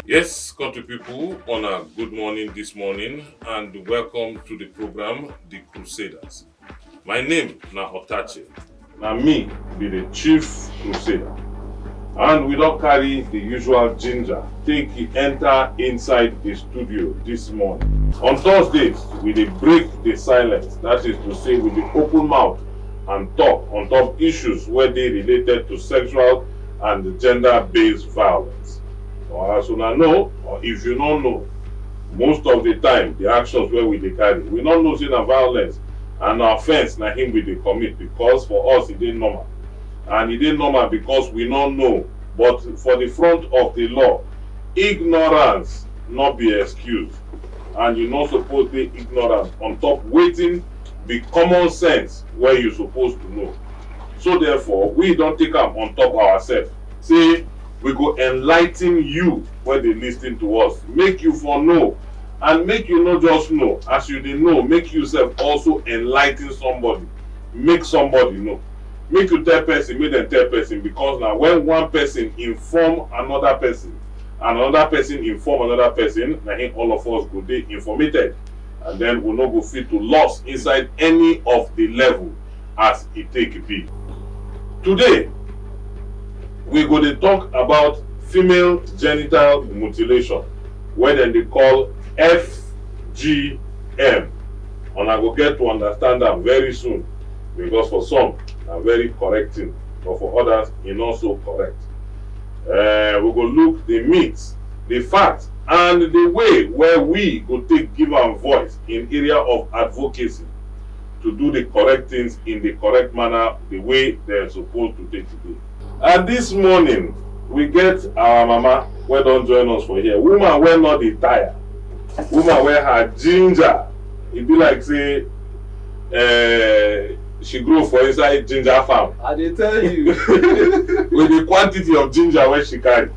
Yes, country people, on a good morning this morning and welcome to the program The Crusaders. My name na Otache. Na me be the chief crusader. And we don't carry the usual ginger. Take it enter inside the studio this morning. On Thursdays, we dey break the silence. That is to say, we dey open mouth and talk on top issues where they related to sexual and gender-based violence. Or as una know, or if you don't know, most of the time the actions where we dey carry, we don't know say na violence and na offense na him we dey commit, because for us it dey normal. And it dey normal because we don't know. But for the front of the law, ignorance not be excuse. And you not supposed to be ignorant on top waiting be common sense where you supposed to know. So therefore, we don't take am on top ourselves. Say we go enlighten you when they listen to us. Make you for know. And make you not just know. As you dey know, make yourself also enlighten somebody. Make somebody know. Make you tell person, make them tell person, because now when one person inform another person and another person inform another person, I think all of us go dey informated, and then we no go fit to loss inside any of the level as it take be. Today we go to talk about female genital mutilation, where then they call FGM, and I go get to understand them very soon, because for some are very correcting, but for others e not so correct. We go look the myths, the facts, and the way where we go take give am voice in area of advocacy to do the correct things in the correct manner, the way they're supposed to take today. And this morning we get our mama wey don join us for here. Woman wey not dey tire, woman wey her ginger, e be like say she grew for inside ginger farm. I dey tell you. With the quantity of ginger wey she carry.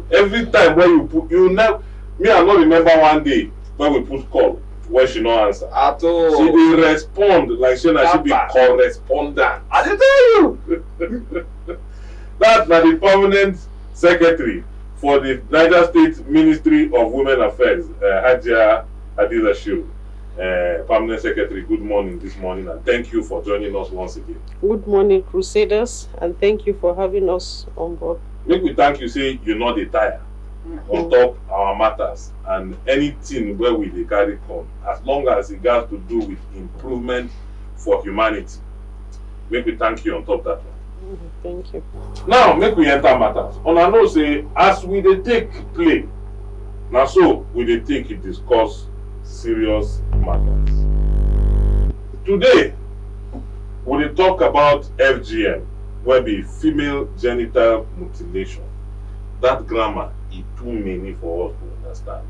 Every time when you put, you never, me I no remember one day when we put call when she no answer. At all. She dey respond like say na she be correspondent. I dey tell you. That na the permanent secretary for the Niger State Ministry of Women Affairs, Hajiya, Hadiza Shiru. Permanent Secretary, good morning this morning, and thank you for joining us once again. Good morning, Crusaders, and thank you for having us on board. Make we thank you, say you not dey tire on top our matters and anything where we dey carry come, as long as it has to do with improvement for humanity. Make we thank you on top that one. Thank you. Now, make we enter matters. Una know say as we dey take play, now so we dey take it discuss serious matters. Today, we will talk about FGM, where be female genital mutilation. That grammar is too many for us to understand.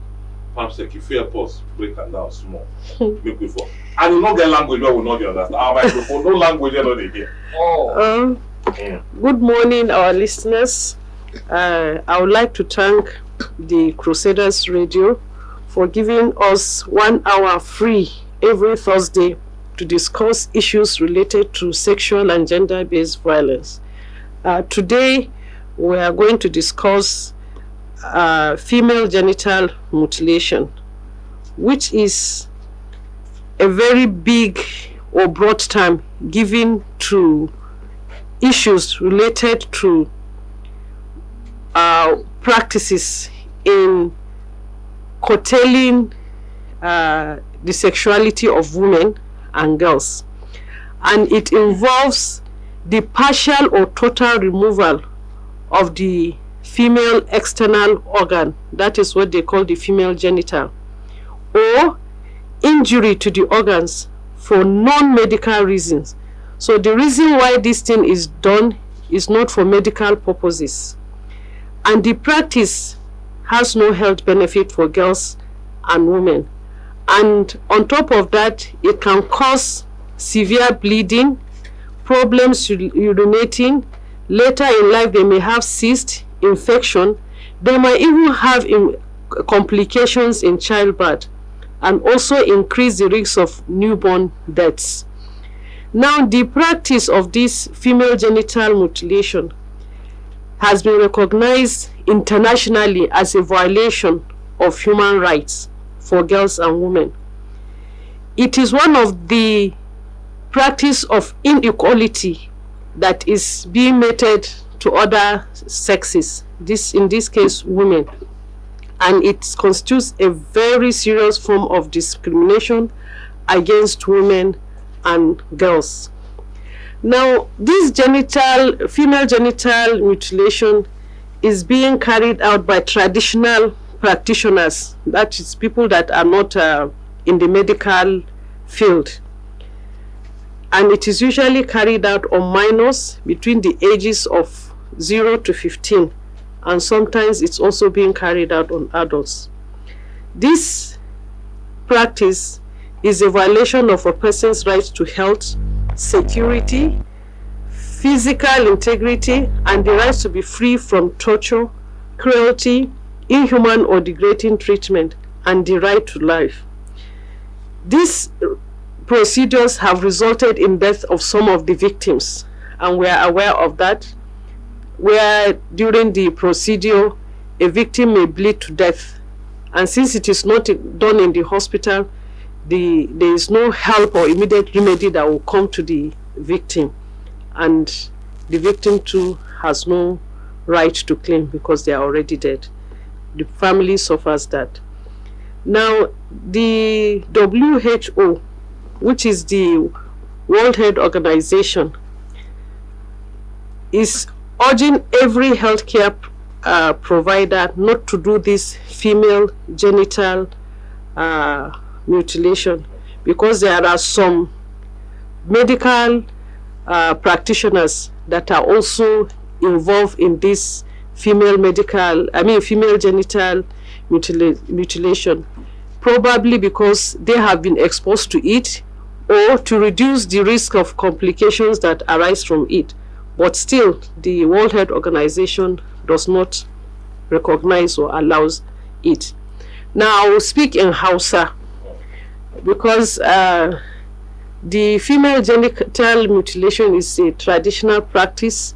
Pamsek, if you help us break am down small, make we for. And you no get language where we not understand. Our microphone, no language where they hear. Oh. Good morning, our listeners. I would like to thank the Crusaders Radio for giving us 1 hour free every Thursday to discuss issues related to sexual and gender-based violence. Today, we are going to discuss female genital mutilation, which is a very big or broad term given to issues related to practices in curtailing the sexuality of women and girls, and it involves the partial or total removal of the female external organ, that is what they call the female genital, or injury to the organs for non-medical reasons. So the reason why this thing is done is not for medical purposes, and the practice has no health benefit for girls and women. And on top of that, it can cause severe bleeding, problems urinating. Later in life, they may have cyst, infection. They might even have complications in childbirth, and also increase the risk of newborn deaths. Now, the practice of this female genital mutilation has been recognized internationally as a violation of human rights for girls and women. It is one of the practice of inequality that is being meted to other sexes, in this case women, and it constitutes a very serious form of discrimination against women and girls. Now, this female genital mutilation is being carried out by traditional practitioners, that is people that are not in the medical field, and it is usually carried out on minors between the ages of 0 to 15, and sometimes it's also being carried out on adults. This practice is a violation of a person's right to health, security, physical integrity, and the right to be free from torture, cruelty, inhuman or degrading treatment, and the right to life. These procedures have resulted in death of some of the victims, and we are aware of that, where during the procedure a victim may bleed to death, and since it is not done in the hospital, there is no help or immediate remedy that will come to the victim, and the victim too has no right to claim because they are already dead. The family suffers that. Now, the WHO, which is the World Health Organization, is urging every healthcare provider not to do this female genital mutilation, because there are some medical practitioners that are also involved in this female genital mutilation, probably because they have been exposed to it, or to reduce the risk of complications that arise from it. But still, the World Health Organization does not recognize or allows it. Now, I will speak in Hausa, because the female genital mutilation is a traditional practice.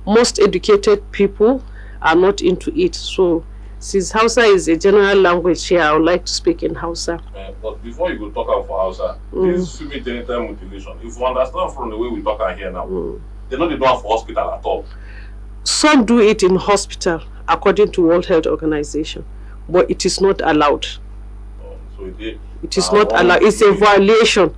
Most educated people are not into it. So, since Hausa is a general language here, I would like to speak in Hausa. But before you go talk about Hausa, this female genital mutilation, if you understand from the way we talk here now, they don't do it for hospital at all. Some do it in hospital, according to World Health Organization, but it is not allowed. It is not allowed. It's a violation.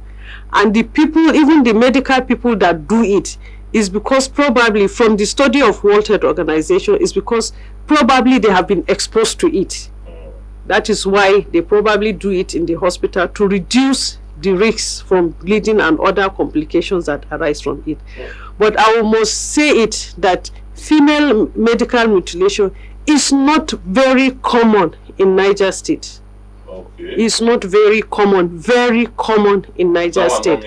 And the people, even the medical people that do it, is because probably from the study of World Health Organization, is because probably they have been exposed to it. That is why they probably do it in the hospital, to reduce the risks from bleeding and other complications that arise from it. But I must say it that female medical mutilation is not very common in Niger State. It's not very common in Niger State.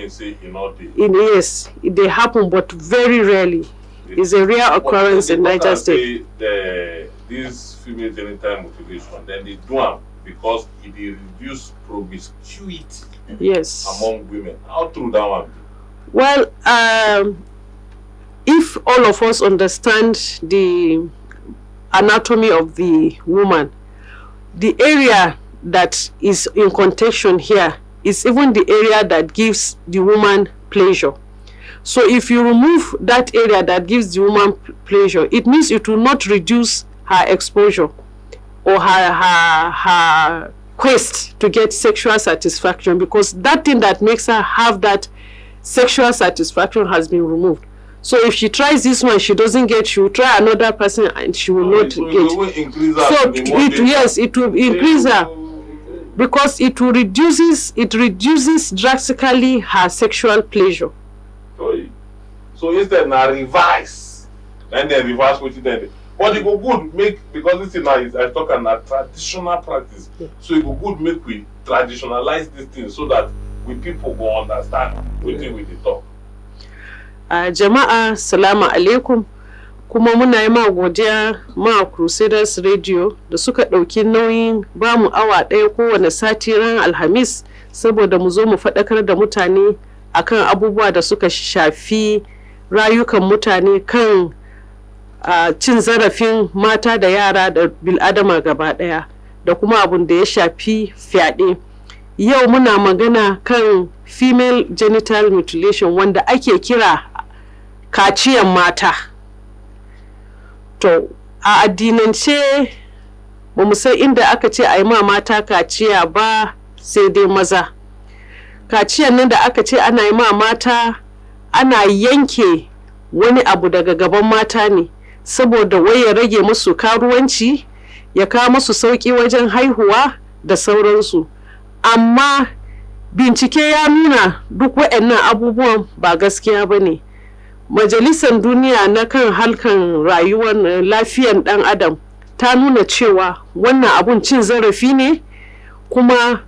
Yes, they happen, but very rarely. It's a rare occurrence in Niger State. This female genital mutilation, then they do it because it reduces promiscuity among women. How true that one? Well, if all of us understand the anatomy of the woman, the area that is in contention here is even the area that gives the woman pleasure. So if you remove that area that gives the woman pleasure, it means it will not reduce her exposure or her quest to get sexual satisfaction, because that thing that makes her have that sexual satisfaction has been removed. So if she tries this one, she doesn't get, she will try another person and she will not get. So it will increase her, because it reduces drastically her sexual pleasure. So instead now revise, and then reverse what you did. But it go good make, because this thing now is I talk about traditional practice. So it go good make we traditionalize this thing so that we people go understand what we talk. Jama'a, salamu alaikum. Kuma muna yi ma godiya ma Crusaders Radio da suka ɗauki nauyin ba mu awa ɗaya kowane sati ran Alhamis, saboda mu zo mu faɗakar da mutane akan abubuwa da suka shafi rayukan mutane, kan cin zarafin mata da yara da bil'adama gaba ɗaya, da kuma abun da ya shafi fyaɗe. Yau muna magana kan female genital mutilation wanda ake kira kaciyan mata. To, a addinance ba mu san inda aka ce a yi ma mata kaciya ba, sai dai maza. Kaciyan nan da aka ce ana yi ma mata, ana yanke wani abu daga gaban mata ne saboda wai ya rage musu karuwanci, ya kawo musu sauƙi wajen haihuwa da sauransu. Amma bincike ya nuna duk waɗannan abubuwan ba gaskiya ba ne. Majalisar Duniya na kan harkar rayuwar lafiyar ɗan adam ta nuna cewa wannan abun cin zarafi ne, kuma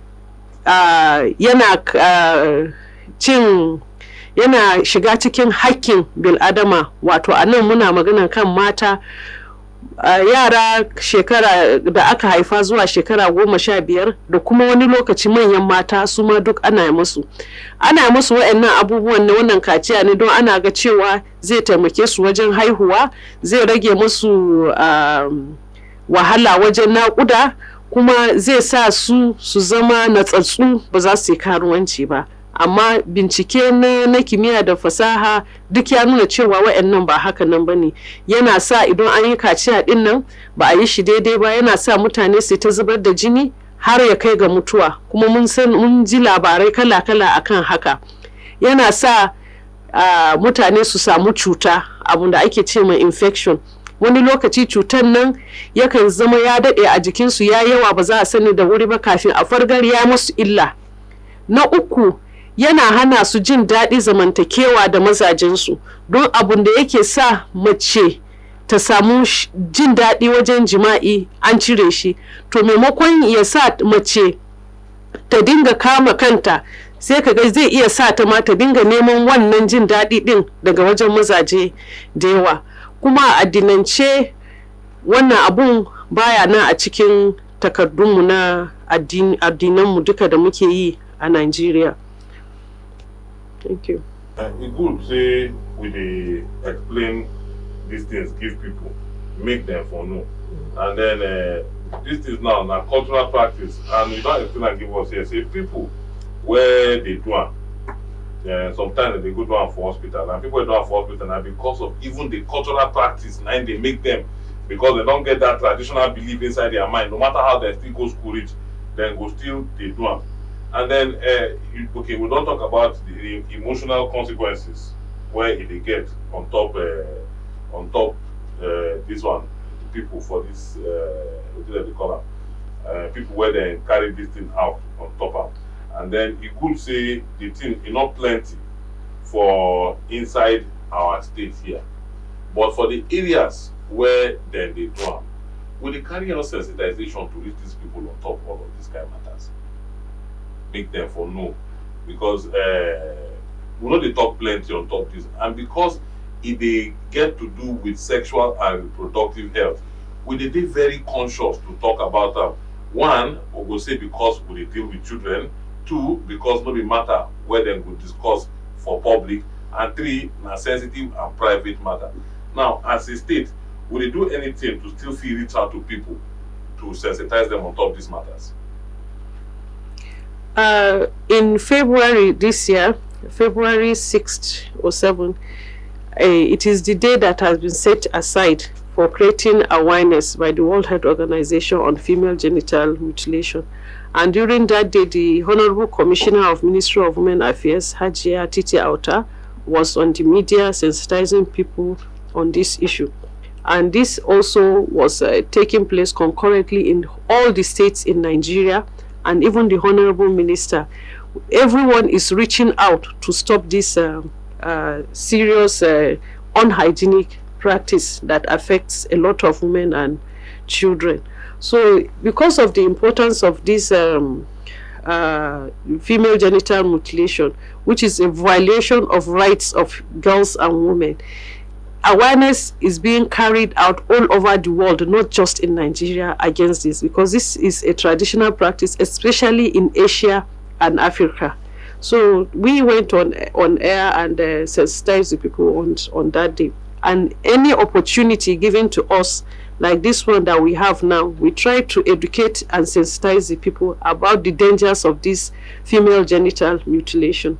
yana shiga cikin hakkin bil'adama. Wato a nan muna magana kan mata, yara shekara da aka haifa zuwa shekara 15, da kuma wani lokaci manyan mata su ma duk ana musu waɗannan abubuwan na wannan kaciya ne don ana ga cewa zai taimake su wajen haihuwa, zai rage musu wahala wajen naƙuda, kuma zai sa su zama natsatsu, ba za su yi karuwanci ba. Amma bincike na kimiyya da fasaha duk ya nuna cewa waɗannan ba haka nan ba ne. Yana sa idan an yi kaciya ɗin nan ba a yi shi daidai ba, yana sa mutane su ta zubar da jini har ya kai ga mutuwa, kuma mun ji labarai kala-kala akan haka. Yana sa mutane su samu cuta, abin da ake ce mai infection. Wani lokaci cutar nan yakan zama ya daɗe a jikinsu, ya yawa, ba za a sani da wuri ba, kafin a fargar ya musu illa. Na uku, yana hana su jin daɗi zamantakewa da mazajensu, don abin da yake sa mace ta samu jin daɗi wajen jima'i an cire shi. To maimakon ya sa mace ta dinga kama kanta, sai kaga zai iya sa ta ma ta dinga neman wannan jin daɗi ɗin daga wajen mazaje da yawa. Kuma a addinance wannan abun baya nan a cikin takardunmu na addinanmu duka da muke yi a Nigeria. Thank you. It's good say we dey explain these things, give people, make them for know. And then this is now cultural practice, and we don't explain and give us here. Say people where they do am. Sometimes they go do am for hospital, and people do am for hospital, and because of even the cultural practice, now they make them, because they don't get that traditional belief inside their mind. No matter how they still go school reach, then go still they do am. And then okay, we don't talk about the emotional consequences where they get on top this one, people for this what do they call them? People where they carry this thing out on top of. And then you could say the thing is not plenty for inside our state here, but for the areas where then they do them, will they carry out sensitization to reach these people on top of all of these kind of matters, make them for know, because we know they talk plenty on top of this, and because if they get to do with sexual and reproductive health, we they be very conscious to talk about them. One, we will say because we deal with children. Two, because no matter where they will discuss for public. And three, na sensitive and private matter. Now, as a state, will they do anything to still feel reach out to people to sensitize them on top of these matters? In February this year, February 6th or 7th, it is the day that has been set aside for creating awareness by the World Health Organization on female genital mutilation. And during that day, the Honorable Commissioner of Ministry of Women Affairs, Hajiya Titi Auta, was on the media sensitizing people on this issue. And this also was taking place concurrently in all the states in Nigeria, and even the Honorable Minister. Everyone is reaching out to stop this serious unhygienic practice that affects a lot of women and children. So because of the importance of this female genital mutilation, which is a violation of rights of girls and women, awareness is being carried out all over the world, not just in Nigeria, against this, because this is a traditional practice, especially in Asia and Africa. So we went on air and sensitized the people on that day. And any opportunity given to us, like this one that we have now, we try to educate and sensitize the people about the dangers of this female genital mutilation.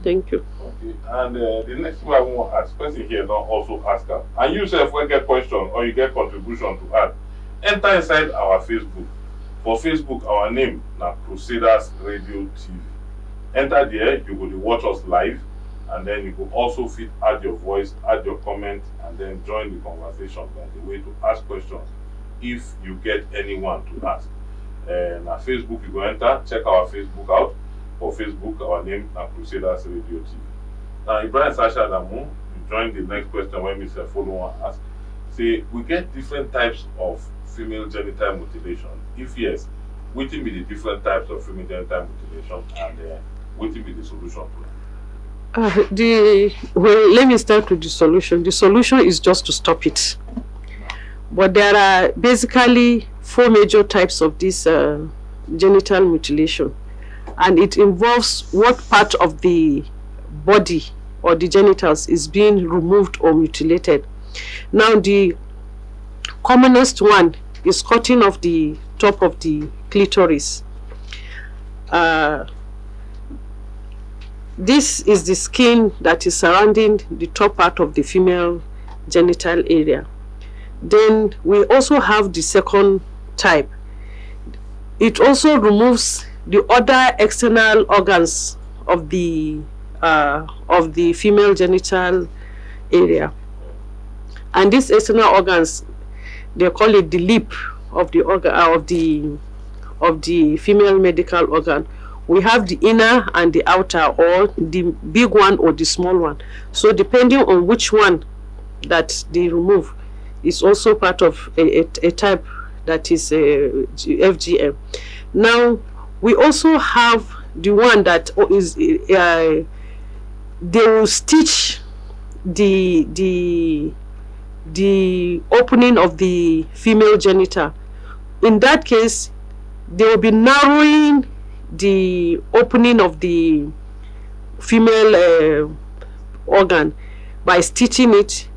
Thank you. Okay. And the next one I want to ask, person here don't also ask her. And you self will get question or you get contribution to add. Enter inside our Facebook. For Facebook, our name now Crusaders Radio TV. Enter there, you will watch us live, and then you could also add your voice, add your comment, and then join the conversation by the way to ask questions if you get anyone to ask. Now Facebook, you go enter, check our Facebook out. For Facebook, our name is Crusaders Radio TV. Now, Ibrahim Sasha Damu, you join the next question when Mr. Follow and ask. Say, we get different types of female genital mutilation. If yes, what will be the different types of female genital mutilation, and what will be the solution to that? Well, let me start with the solution. The solution is just to stop it. But there are basically 4 major types of this genital mutilation. And it involves what part of the body or the genitals is being removed or mutilated. Now, the commonest one is cutting off the top of the clitoris. This is the skin that is surrounding the top part of the female genital area. Then we also have the second type. It also removes the other external organs of the female genital area. And these external organs, they call it the lip of the organ of the female medical organ. We have the inner and the outer, or the big one or the small one. So depending on which one that they remove, is also part of a type that is FGM. Now, we also have the one that is they will stitch the opening of the female genital. In that case, they will be narrowing the opening of the female organ by stitching it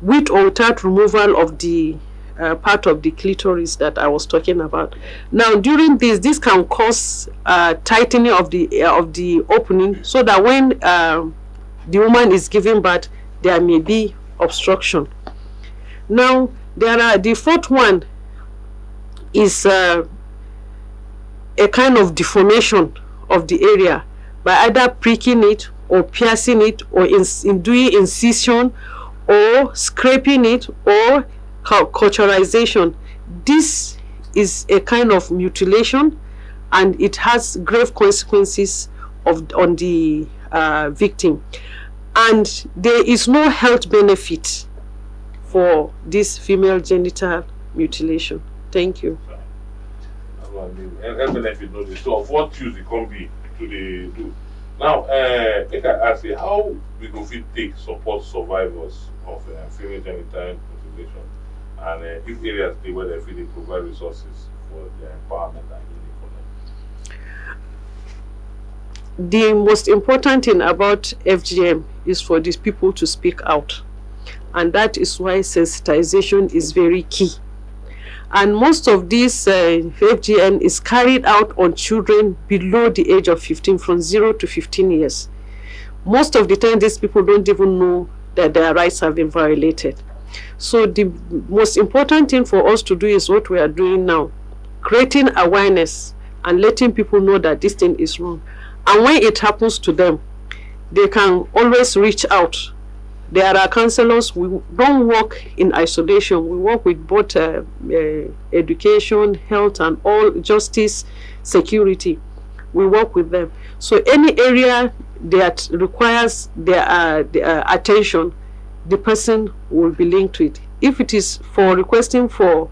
with or without removal of the part of the clitoris that I was talking about. Now, during this can cause tightening of the opening, so that when the woman is giving birth, there may be obstruction. Now, the fourth one is a kind of deformation of the area by either pricking it or piercing it, or in doing incision, or scraping it, or cauterization. This is a kind of mutilation, and it has grave consequences on the victim. And there is no health benefit for this female genital mutilation. Thank you. Health benefit, no. So, of what use it can be to the do? Now, I think I ask you, how we go fit take support survivors of female genital mutilation, and if areas they where they feel they provide resources for their empowerment and healing for them? The most important thing about FGM is for these people to speak out, and that is why sensitization is very key. And most of this FGM is carried out on children below the age of 15, from 0 to 15 years. Most of the time, these people don't even know that their rights have been violated. So the most important thing for us to do is what we are doing now, creating awareness and letting people know that this thing is wrong. And when it happens to them, they can always reach out. There are counselors. We don't work in isolation. We work with both education, health, and all justice, security. We work with them. So any area that requires their attention, the person will be linked to it. If it is for requesting for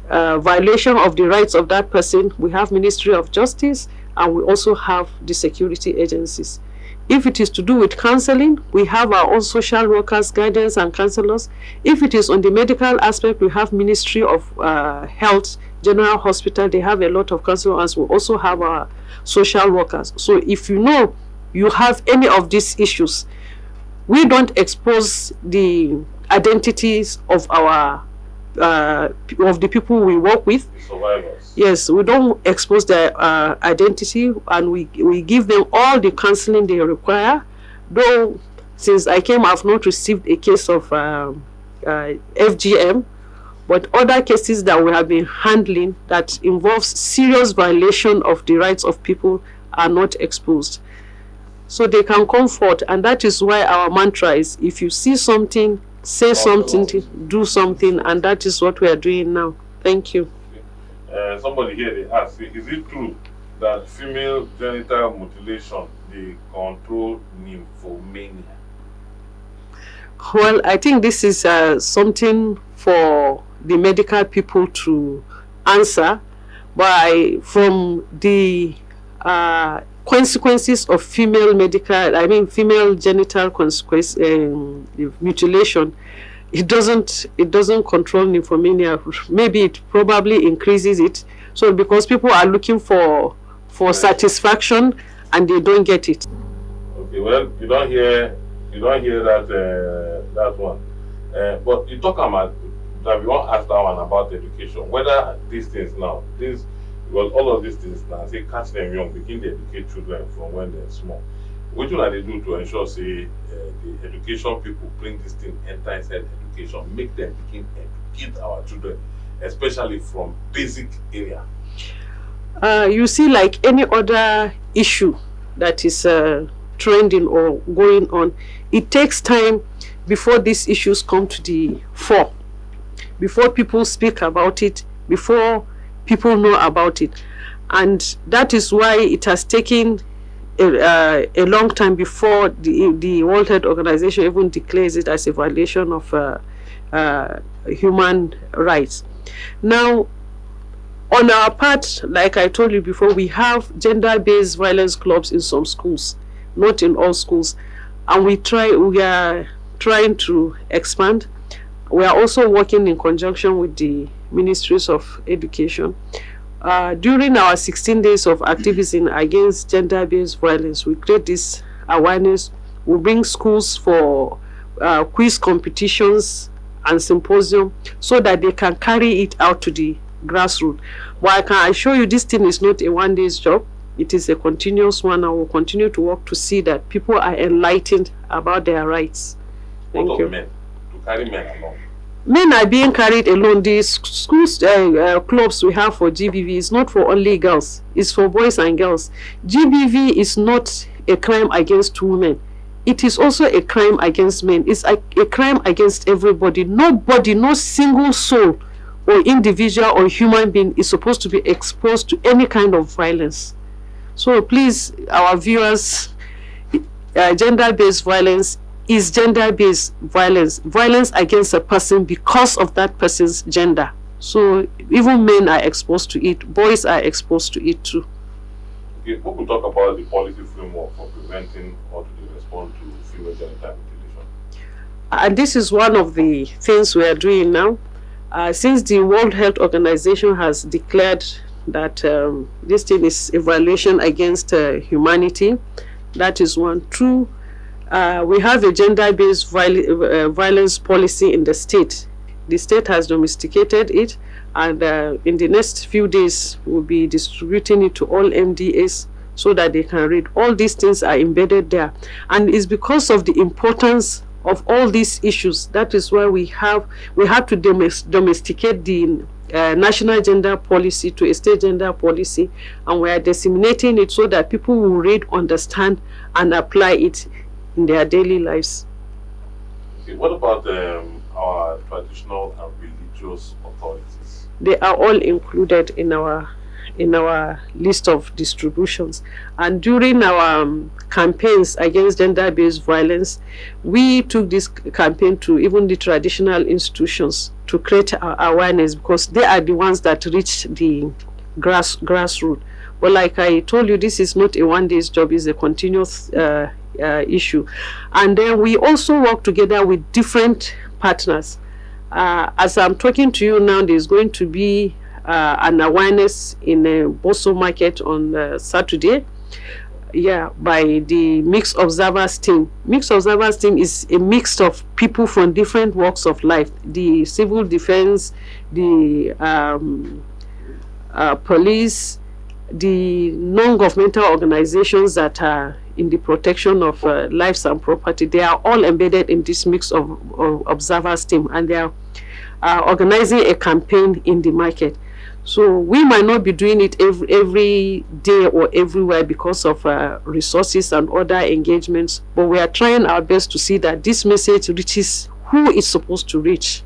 violation of the rights of that person, we have Ministry of Justice, and we also have the security agencies. If it is to do with counseling, we have our own social workers, guidance, and counselors. If it is on the medical aspect, we have Ministry of Health, General Hospital. They have a lot of counselors. We also have our social workers. So if you know you have any of these issues, we don't expose the identities of our of the people we work with. Survivors. Yes, we don't expose their identity, and we give them all the counseling they require. Though since I came, I've not received a case of FGM, but other cases that we have been handling that involves serious violation of the rights of people are not exposed. So they can come forth, and that is why our mantra is, if you see something, say something, do something, and that is what we are doing now. Thank you. Somebody here, they ask, is it true that female genital mutilation, they control nymphomania? Well, I think this is something for the medical people to answer, but from the consequences of female genital mutilation, it doesn't control nymphomania. Maybe it probably increases it. So because people are looking for satisfaction and they don't get it. Okay, well, you don't hear that one. But you talk about that. We won't ask that one about education. Whether these things now, well, all of these things now, say catch them young, begin to educate children from when they're small. What do they do to ensure, say, the education people bring this thing enter inside education, make them begin to educate our children, especially from basic area? You see, like any other issue that is trending or going on, it takes time before these issues come to the fore, before people speak about it, before people know about it. And that is why it has taken a long time before the World Health Organization even declares it as a violation of human rights. Now, on our part, like I told you before, we have gender-based violence clubs in some schools, not in all schools, and we are trying to expand. We are also working in conjunction with the Ministries of Education. During our 16 days of activism against gender-based violence, we create this awareness. We bring schools for quiz competitions and symposium so that they can carry it out to the grassroots. But I can assure you this thing is not a one-day's job. It is a continuous one, and we'll continue to work to see that people are enlightened about their rights. Thank you. Men? To carry men along? Men are being carried alone. The schools clubs we have for GBV is not for only girls. It's for boys and girls. GBV is not a crime against women. It is also a crime against men. It's a crime against everybody. Nobody, no single soul or individual or human being is supposed to be exposed to any kind of violence. So please, our viewers, gender-based violence is gender-based violence against a person because of that person's gender. So even men are exposed to it, boys are exposed to it too. Okay, we will talk about the policy framework for preventing or to respond to female genital mutilation. And this is one of the things we are doing now. Since the World Health Organization has declared that this thing is a violation against humanity, that is one. Two, we have a gender-based violence policy in the state. The state has domesticated it, and in the next few days we'll be distributing it to all MDAs so that they can read. All these things are embedded there, and it's because of the importance of all these issues. That is why we have to domesticate the national gender policy to a state gender policy, and we are disseminating it so that people will read, understand, and apply it in their daily lives. Okay, what about our traditional and religious authorities? They are all included in our list of distributions. And during our campaigns against gender-based violence, we took this campaign to even the traditional institutions to create awareness, because they are the ones that reach the grassroots. But like I told you, this is not a one-day's job, it's a continuous issue. And then we also work together with different partners. As I'm talking to you now, there's going to be an awareness in Boso Market on Saturday. by the Mixed Observers Team. Mixed Observers Team is a mix of people from different walks of life: the civil defense, the police, the non-governmental organizations that are in the protection of lives and property. They are all embedded in this Mixed of Observers Team, and they are organizing a campaign in the market. So we might not be doing it every day or everywhere because of resources and other engagements, but we are trying our best to see that this message reaches who it's supposed to reach.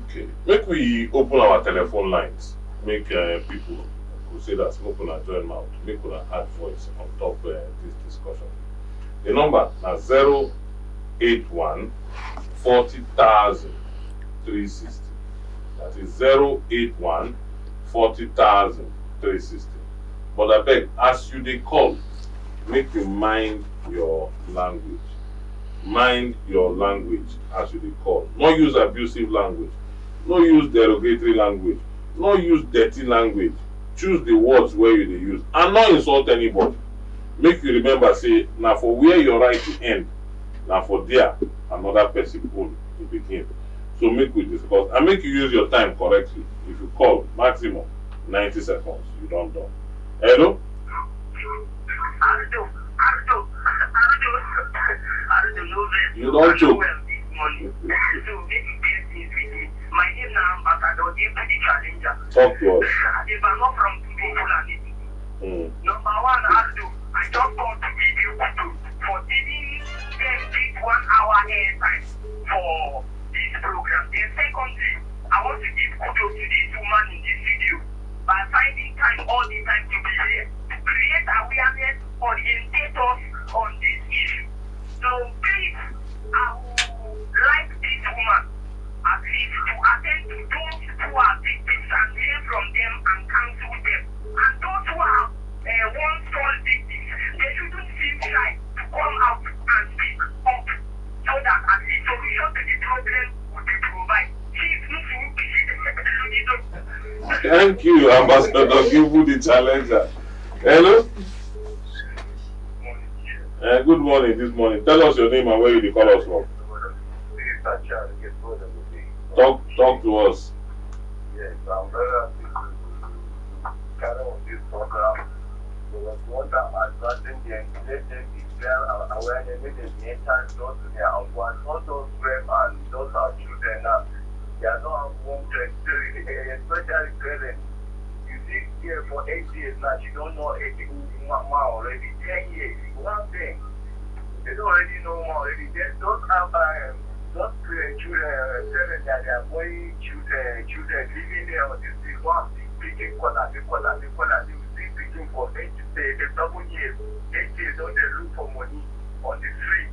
Okay, make we open our telephone lines, make people crusaders open and join mouth, make una add voice on top this discussion. The number is 081 40,000 360. That is 081 40,000 360. But I beg, as you dey call, make you mind your language. Mind your language as you dey call. No use abusive language. No use derogatory language. No use dirty language. Choose the words where you dey use. And not insult anybody. Make you remember, say, now for where your right to end, now for there, another person own to begin. So make we discuss and make you use your time correctly. If you call, maximum 90 seconds. You don't done. Hello? You don't joke. My name is Ambassador Deputy Challenger. Talk to us. If I'm not from Number one, Aldo, I just want to give you kudos for giving them this 1 hour airtime for this program. Then secondly, I want to give kudos to this woman in this video by finding time all the time to be here to create awareness, orientate us on this issue. So please, I would like this woman at least to attend to those who are victims and hear from them and counsel them. And those who are once fall victims, they shouldn't feel shy to come out and speak up so that at least solution to the problem will be provided. Thank you, Ambassador Gibu, the challenger. Hello? Good morning this morning. Tell us your name and where you call us from. Talk to us. Yes, I'm very happy to carry on this program. Because what I'm advancing them, let them declare awareness, let them be entitled to their unborn, not those women and those are children now. They are not wanted, especially parents. You see here for 8 years now, she don't know anything already. 10 years, one thing. They don't already know more already. They don't have those children, parents that they are boy children living there on the street. One speaking corner, they will see speaking for 8 years. 8 years, don't they look for money on the street?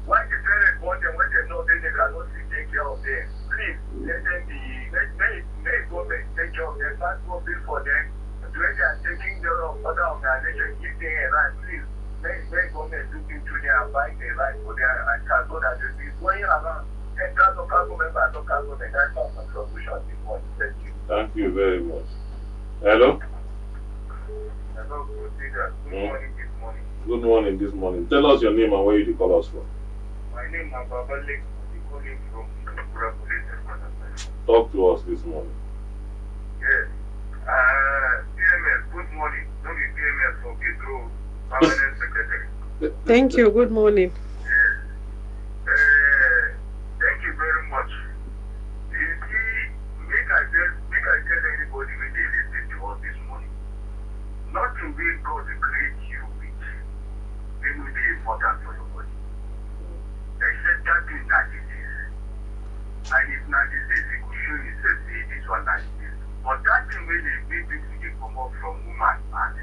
Why the parents want them when they know they cannot still take care of them? Please, let them be, let government take care of them, not go bill for them. When they are taking care of other organizations, give them a right, please. Let government look into their and buy the right for their account so that they be going around. Enter local government by local government, that's not a solution this morning. Thank you. Thank you very much. Hello? Hello, good morning this morning. Good morning this morning. Tell us your name and where you call us from. My name is Babalik. I'm calling from Shiru. Talk to us this morning. Yes. PMS, good morning. Don't be PMS for Pedro, Permanent Secretary. Thank you. Good morning. Yes. Thank you very much. You see, make I tell anybody when they listen to us this morning. Nothing will God to create you with. It will be important for your body. Except that is not disease. And if not disease, it could show you say this one like this. But that thing when they make people they come up from woman and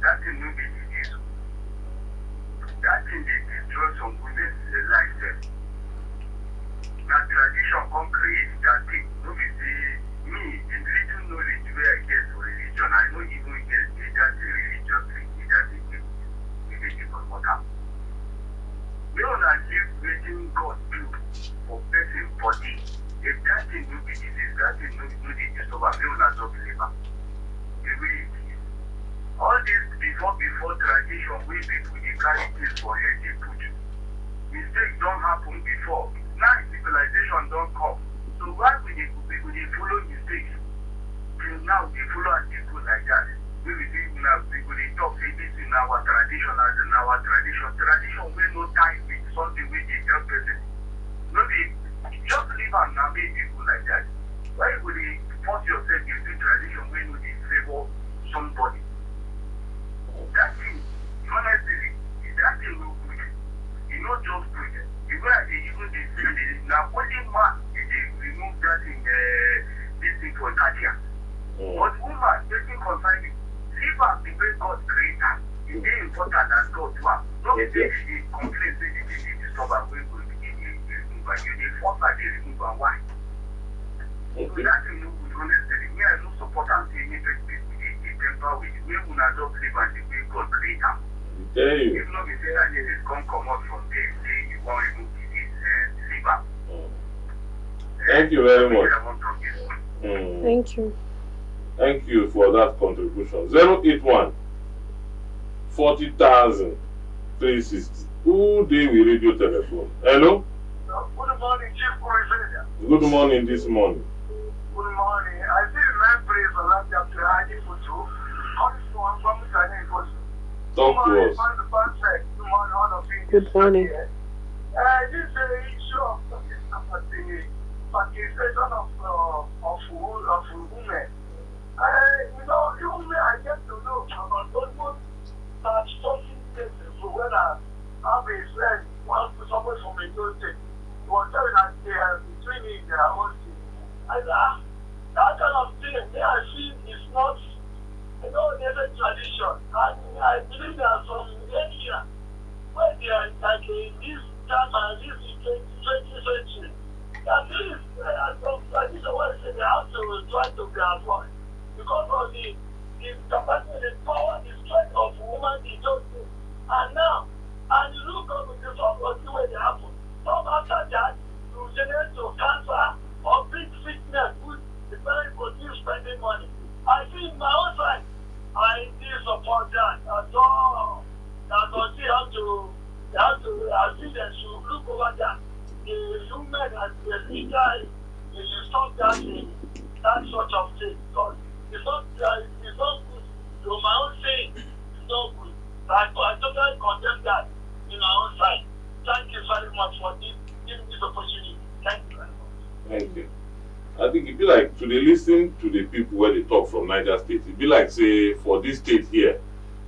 that thing will be disease. That thing they destroy some women's life them. That tradition can create that thing. No be say me, the little knowledge where I get for religion, I know even get that religion thing, that thing we make it for water. We don't live waiting God do for person body. If that thing will be disease, that thing will be discovered, we will not believe. The way it is. All this before tradition where people they carry things for head they put. Mistakes don't happen before. Now civilization don't come. So why we follow mistakes? Till now they follow and they go like that. We will do now people they talk say this in our tradition as in our tradition. Tradition will no time with something we they tell person. No they just live and now make people like that. Why would you force yourself into tradition when you favor somebody? That thing, honestly, that thing will good. It's not just good. The way they even say now only man they remove that thing, this thing for Hajiya. But woman taking confinement, leave her the way God created her. It's very important that God do her. Not say she complains say the thing disturb her when we remove her. You dey force her, they remove her. Why? So that thing no good, honestly. Me, I no support and say me take people they temper with the way una just live and the way God create am. If not be say that they come out from there, say you want to remove this liver. Thank you very much. Thank you. Thank you for that contribution. 081 40,000 360. Who dey with radio telephone? Hello? Good morning, Chief President. Good morning this morning. Good morning. I see the man praise a lot after Hajiya photo. Talk to us. Good morning. This is the issue of the participation of women. You know, even when I get to know about almost 40 cases when I have a friend, someone from a new state, he was telling that they are between in their own thing. And that kind of thing, I feel is not, there's a tradition. And I believe there are some areas where they are like in this time and this is 20th century. That is, some tradition where they have to try to be avoided. Because of the capacity, the power, the strength of woman, the justice. And now, and you look up with the sort of thing where they happen. Some after that, you generate to cancer or big sickness, which is very important spending money. I see in my own side, I did support that at all. That was they I think they should look over that. The human and the leader, they should stop that sort of thing. Because it's not good. So my own saying, it's not good. I totally condemn that in our own side. Thank you very much for giving this opportunity. Thank you very much. Thank you. I think it be like to listen to the people where they talk from Niger State. It be like say for this state here,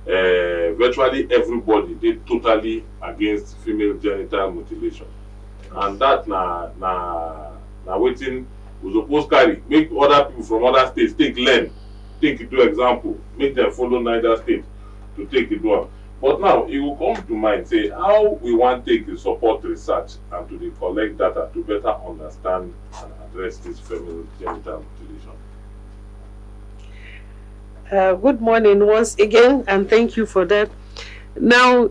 virtually everybody they totally against female genital mutilation, and that na waiting we suppose carry make other people from other states take it to example, make them follow Niger State to take it one. But now it will come to mind say how we want take the support research and to collect data to better understand and address this female genital mutilation. Good morning once again, and thank you for that. Now,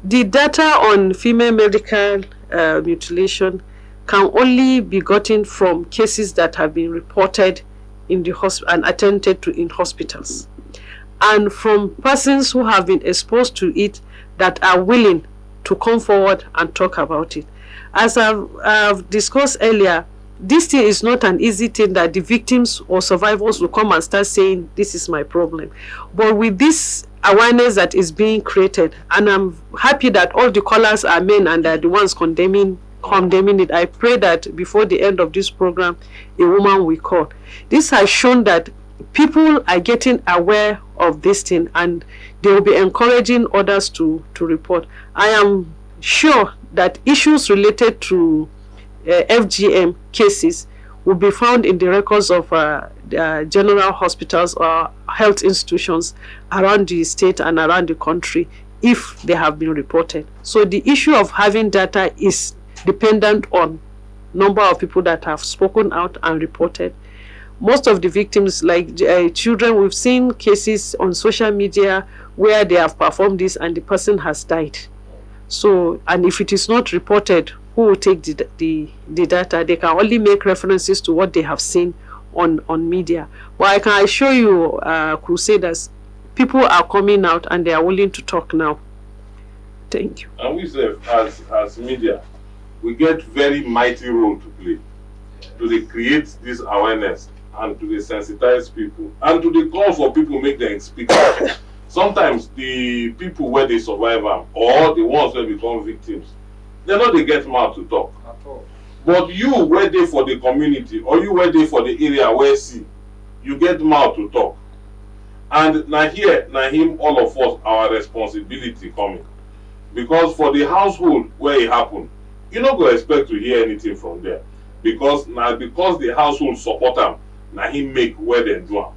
the data on female medical mutilation can only be gotten from cases that have been reported in the hospital and attended to in hospitals, and from persons who have been exposed to it that are willing to come forward and talk about it. As I've discussed earlier, this thing is not an easy thing that the victims or survivors will come and start saying, this is my problem. But with this awareness that is being created, and I'm happy that all the callers are men and are the ones condemning it, I pray that before the end of this program, a woman will call. This has shown that people are getting aware of this thing and they will be encouraging others to report. I am sure that issues related to FGM cases will be found in the records of general hospitals or health institutions around the state and around the country if they have been reported. So the issue of having data is dependent on number of people that have spoken out and reported. Most of the victims, like children, we've seen cases on social media where they have performed this and the person has died. So, and if it is not reported, who will take the data? They can only make references to what they have seen on media. But I can assure you, Crusaders, people are coming out and they are willing to talk now. Thank you. And we say, as media, we get very mighty role to play to create this awareness and to sensitize people and to call for people make them speak out. Sometimes the people where they survive them or the ones where become victims, they know they get mouth to talk. But you where they for the community or you where they for the area where see, you get mouth to talk. And now here, now him, all of us, our responsibility coming. Because for the household where it happened, you not go expect to hear anything from there. Because the household support them, now he make where they do them.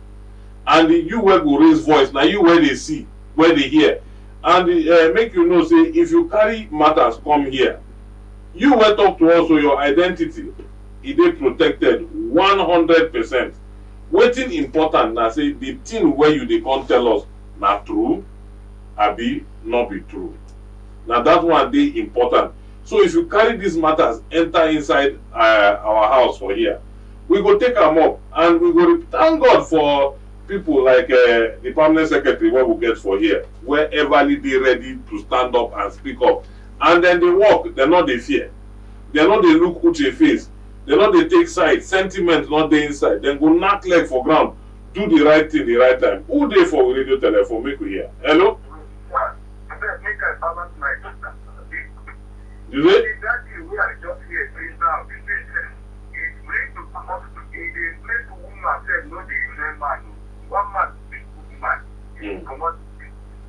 And you where go raise voice, now you where they see, where they hear. And make you know, say, if you carry matters come here, you will talk to us, so your identity, it is protected 100%. Waiting important now say the thing where you they can't tell us not true, abi not be true. Now that one day important. So if you carry these matters enter inside our house for here, we go take them up and we go thank God for people like the permanent secretary what we get for here, wherever they ready to stand up and speak up. And then they walk, they're not they fear. They're not they look at your face. They're not they take side. Sentiment not they inside. Then go knock leg for ground. Do the right thing the right time. Who they for radio telephone? Make we hear. Hello? You say? Exactly, we are just here now. It's great to come up to the place to woman said no the man. One man big woman. It come out.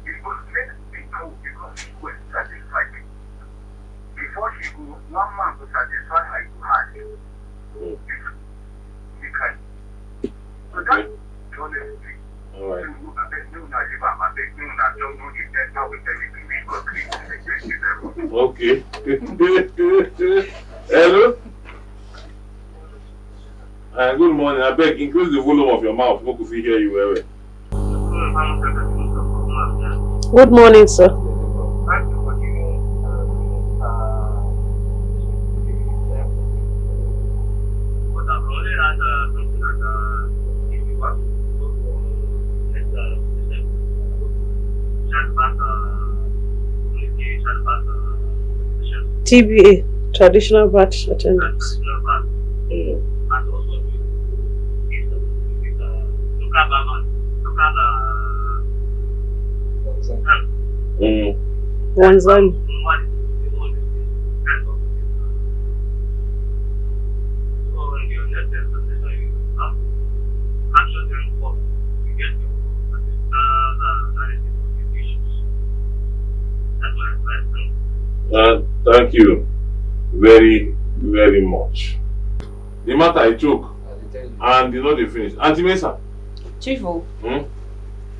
It was make people because she was satisfied. Before she go, one man to satisfy her to her. So that's honestly. All right. Okay. Hello? Good morning. I beg, increase the volume of your mouth. We could hear you well. Good morning, sir. TBA, traditional birth attendance. Wanzani. Thank you very, very much. The matter I took, and you know they finished. Auntie Mesa. Chifu.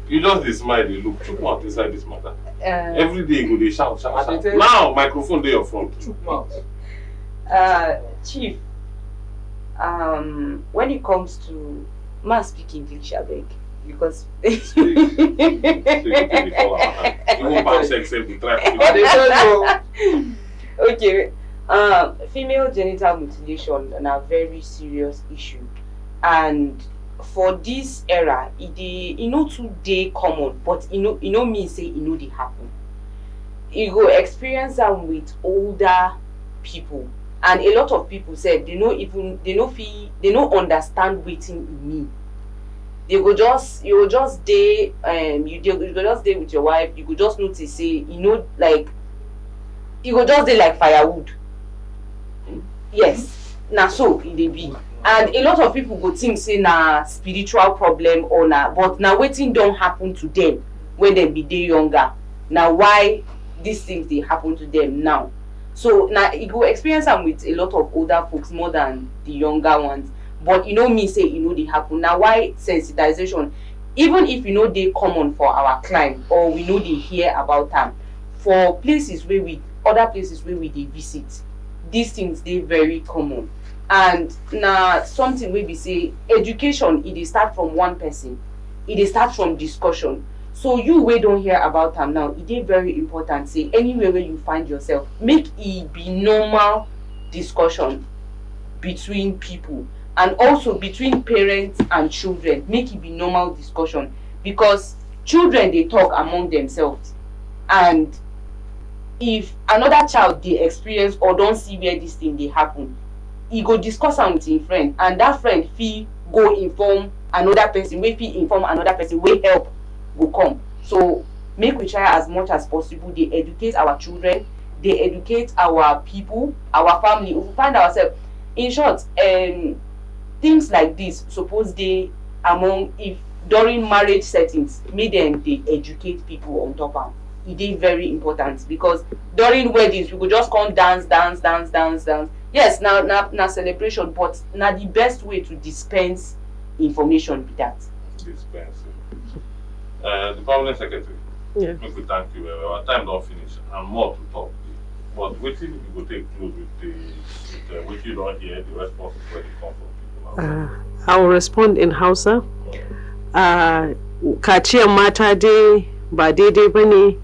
You just dey smile, dey look. Chook mouth inside this matter. Every day you go dey shout. Now microphone dey your front. Chook mouth. Chief. When it comes to speak English, I beg. Because okay, female genital mutilation is a very serious issue, and for this era, it not today common, but mean say they happen. You go experience them with older people, and a lot of people said they don't understand waiting in me. You go just day you go just day with your wife, you go just notice say like you go just day like firewood. Yes, now so it dey be. And a lot of people go think say na spiritual problem or but now waiting don't happen to them when they be day younger. Now why these things they happen to them now? So now you go experience them with a lot of older folks more than the younger ones. But me say they happen. Now why sensitization, even if they common for our climb or we know they hear about them, for places where other places where we visit, these things they very common. And now something where we say education, it start from one person, it start from discussion. So you we don't hear about them now, it is very important. Say anywhere where you find yourself, make it be normal discussion between people. And also between parents and children, make it be normal discussion, because children they talk among themselves, and if another child they experience or don't see where this thing they happen, he go discuss am with him friend, and that friend fit go inform another person, wey fit inform another person, wey help go come. So make we try as much as possible, they educate our children, they educate our people, our family. If we find ourselves, in short, things like this suppose they among, if during marriage settings, make them they educate people on top am. It is very important, because during weddings we could just come dance. Yes, now celebration, but now the best way to dispense information be that. Dispense. The permanent secretary. Yeah. Make we thank you. Our time don't finish, and more to talk. But waiting, you go take close with what you don't hear, the response where they come from people. I will respond in Hausa. Kaciyar mata dai ba daidai bane,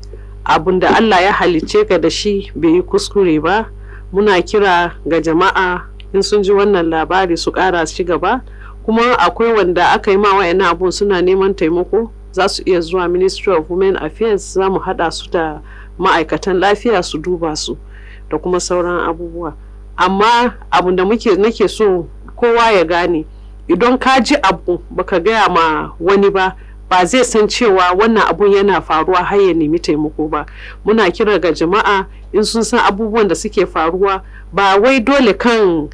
abunda Allah ya halicce ka da shi bai yi kuskure ba. Muna kira ga jama'a in sun ji wannan labari su ƙara ci gaba, kuma akwai wanda aka yi ma wayannan abun suna neman taimako, za su iya zuwa Ministry of Women Affairs, za mu haɗa su da ma'aikatan lafiya su duba su da kuma sauran abubuwa. Amma abun da nake so kowa ya gane, idan ka ji abu baka gaya ma wani ba, ba zai san cewa wannan abun yana faruwa har ya nemi taimako ba. Muna kira ga jama'a in sun san abubuwan da suke faruwa, ba wai dole kan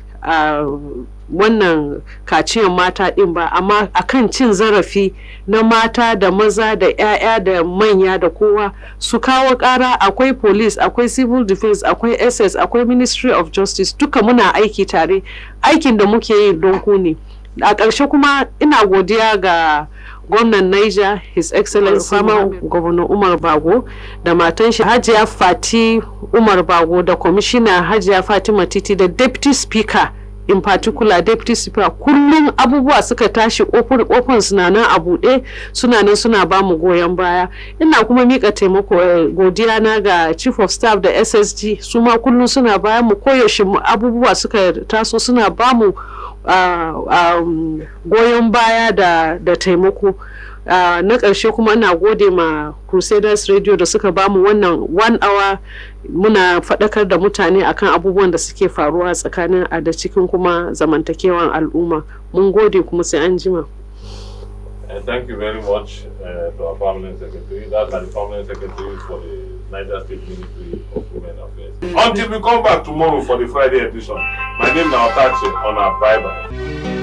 wannan kaciyar mata din ba, amma akan cin zarafi na mata da maza da 'ya'ya da manya da kowa, su kawo ƙara. Akwai police, akwai civil defense, akwai SS, akwai Ministry of Justice, duka muna aiki tare. Aikin da muke yi don ku ne. A ƙarshe kuma ina godiya ga gwamnan Niger, His Excellency Sama Governor Umar Bago, da matan shi Hajiya Fati Umar Bago, da Commissioner Hajiya Fatima Titi, da Deputy Speaker, in particular Deputy Speaker. Kullum abubuwa suka tashi, kofin suna nan a buɗe, suna nan suna ba mu goyon baya. Ina kuma mika taimako godiya na ga Chief of Staff da SSG, su ma kullum suna bayan mu, koyaushe abubuwa suka taso suna ba mu goyon baya da taimako. Na ƙarshe kuma ina gode ma Crusaders Radio da suka bamu wannan 1 hour, muna faɗakar da mutane akan abubuwan da suke faruwa tsakanin da cikin kuma zamantakewan al'umma. Mun gode kuma sai an jima. Thank you very much to our permanent secretary. That's the permanent secretary for the Niger State Ministry of Women Affairs. Until we come back tomorrow for the Friday edition, my name is Otachi on our Bye-bye.